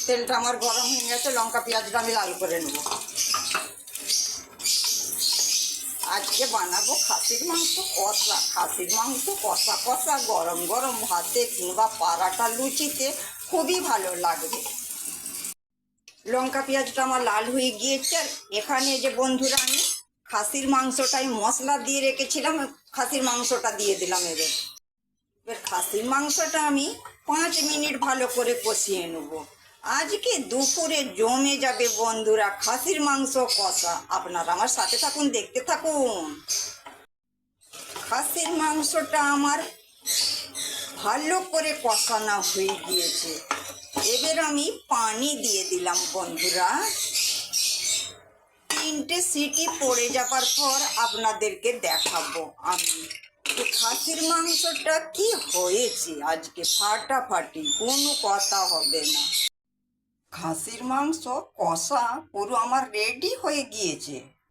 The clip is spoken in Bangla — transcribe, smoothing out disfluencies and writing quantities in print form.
তেলটা আমার গরম হয়ে গেছে, লঙ্কা পেঁয়াজটা আমি লাল করে নেব। আজকে বানাবো খাসির মাংস কষা। খাসির মাংস কষা কষা গরম গরম ভাতে কিংবা পরাটা লুচিতে খুবই ভালো লাগবে। লঙ্কা পেঁয়াজটা আমার লাল হয়ে গিয়েছে। আর এখানে যে বন্ধুরা আমি খাসির মাংসটাই মশলা দিয়ে রেখেছিলাম, খাসির মাংসটা দিয়ে দিলাম। এবার খাসির মাংসটা আমি 5 মিনিট ভালো করে কষিয়ে নেব। আজকে দুপুরে জমে যাবে বন্ধুরা খাসির মাংস কষা। আপনারা আমার সাথে থাকুন, দেখতে থাকুন। খাসির মাংসটা আমার ভালো করে কষানো হয়ে গিয়েছে। এবার আমি পানি দিয়ে দিলাম বন্ধুরা। 3টে সিটি পড়ে যাবার পর আপনাদেরকে দেখাবো আমি খাসির মাংসটা কি হয়েছে। আজকে ফাটাফাটি, কোনো কথা হবে না। খাসির মাংস কষা পুরো আমার রেডি হয়ে গিয়েছে।